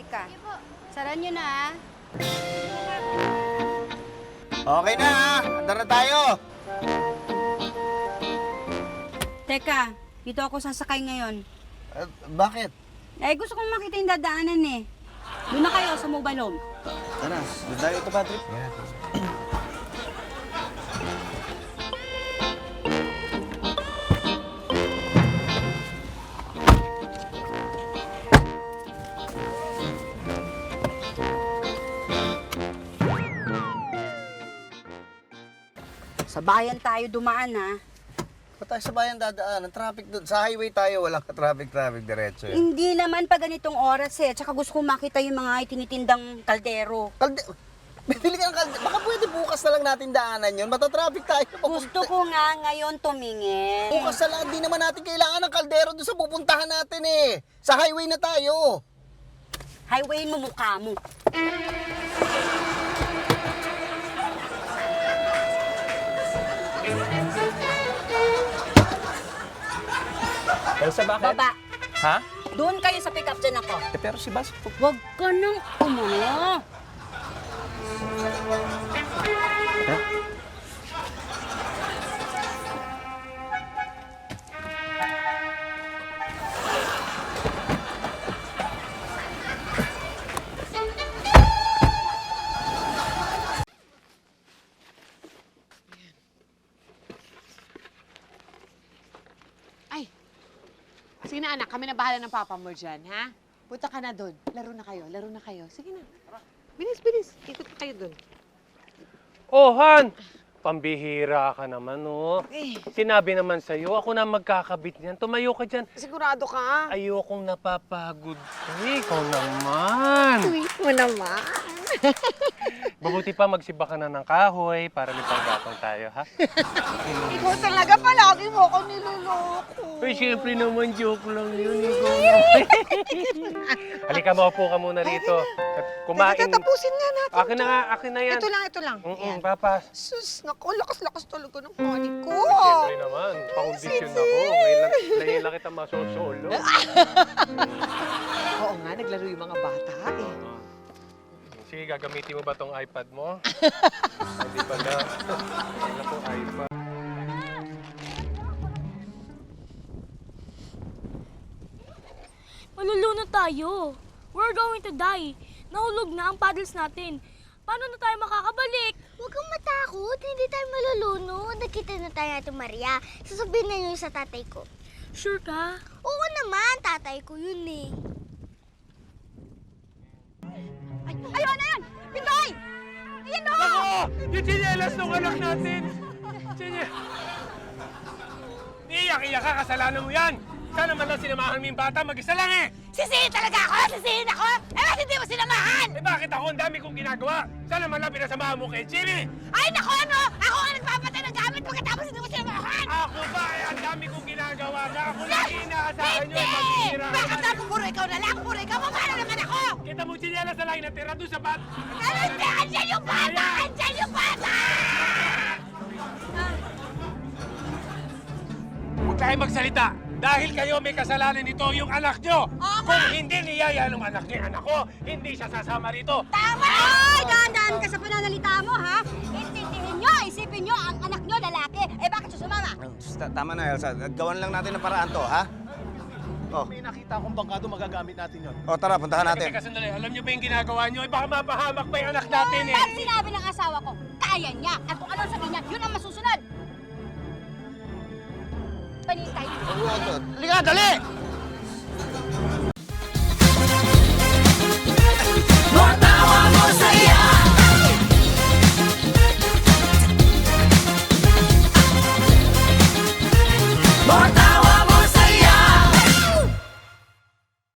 ka. Saran nyo na, ha? Okay na ha, andar na tayo. Teka, dito ako sasakay ngayon. Bakit? Eh, gusto kong makita yung dadaanan eh. Doon na kayo sa Mobalom. Tara, doon tayo ito, Patrick. Sa bayan tayo dumaan, ha? Ba't tayo sa bayan dadaan? Ang traffic doon. Sa highway tayo, walang traffic diretso eh. Hindi naman pa ganitong oras eh. Tsaka gusto kong makita yung mga itinitindang kaldero. Bibili ka ng kaldero. Baka pwede bukas na lang natin daanan yun. Matatraffic tayo. Gusto ko nga ngayon tumingin. Bukas na lang, di naman natin kailangan ng kaldero doon sa pupuntahan natin eh. Sa highway na tayo. Highwayin mo mukha mo. Elsa, bakit? Baba. Ha? Doon kayo sa pick-up dyan ako. Pero si Bas, Huwag ka nang umano. Ay, sige na anak, kami na bahala ng papa mo dyan, ha? Punta ka na doon. Laro na kayo. Sige na. Bilis. Ikot ka kayo doon. Oh, Han! Pambihira ka naman, oh. Eh, Sinabi naman sa'yo, ako na magkakabit niyan. Tumayo ka dyan. sigurado ka. Ayokong napapagod. Ay, ikaw naman. Sweet mo naman. Mabuti pa magsiba ka na ng kahoy para may panggatong tayo, ha? Ikaw talaga palagi mo ako niloloko. Uy, siyempre naman, joke lang yun. Ikaw Halika, maupo ka muna rito. At kumain. Tatapusin nga natin. Akin na yan. Ito lang. Ayan. Papas. Sus, naku, lakas-lakas talaga ng kanin ko. Siyempre naman, pakondisyon ako. Ngayon lang kita masosolo. Oo nga, naglaro yung mga bata eh. Sige, gagamitin mo ba tong iPad mo? Hindi pala. Wala po iPad. Malulunod tayo. We're going to die. Nahulog na ang paddles natin. Paano na tayo makakabalik? Huwag kang matakot, hindi tayo malulunod. Nakita na tayo natin Maria. Sasabihin na yun sa tatay ko. Sure ka? Oo naman, tatay ko yun eh. Ayun na yan! Pitoy! Ayan o! Ako! Yung tsinelas ng anak natin! Iiyak-iyak ka, kasalanan mo yan! Sana man lang sinamahan mo yung bata, mag-isa lang eh! Sisihin talaga ako! Sisihin ako! Eh, bakit hindi mo sinamahan? Eh bakit ako? Ang dami kong ginagawa! Sana man lang pinasamahan mo kay Chili! Ay, naku, ano? Ako ang nagpapatay ng gamit pagkatapos hindi mo sinamahan! Ako ba? Eh, ang dami kong ginagawa na ako lagi inaasahan nyo ang maghihira. Bakit ako puro ikaw na lang? Puro ikaw? Paano naman ako? Kita mo tsinelas na lang natira doon sa bat. Ano? Andyan yung bata! Andyan yung bata! Huwag tayo magsalita. Dahil kayo may kasalanan nito yung anak nyo. Kung hindi niyaya ng anak niya, anak ko, hindi siya sasama rito. Tama! Ay, dahan-dahan ka sa pananalita mo, ha? Intindihin nyo, isipin nyo, ang anak nyo lalaki. Eh, bakit susumama? Tama na, Elsa. Gawan lang natin ng paraan to, ha? Oh. May nakita akong bangkado, magagamit natin yon. O, tara, puntahan natin. Teka, sandali. Alam niyo ba yung ginagawa niyo? Eh, baka mapahamak pa yung anak natin eh. Pag sinabi ng asawa ko, kaya niya. At kung ano sabihin niya, yun ang masusunod. Panintay. Liga, dali!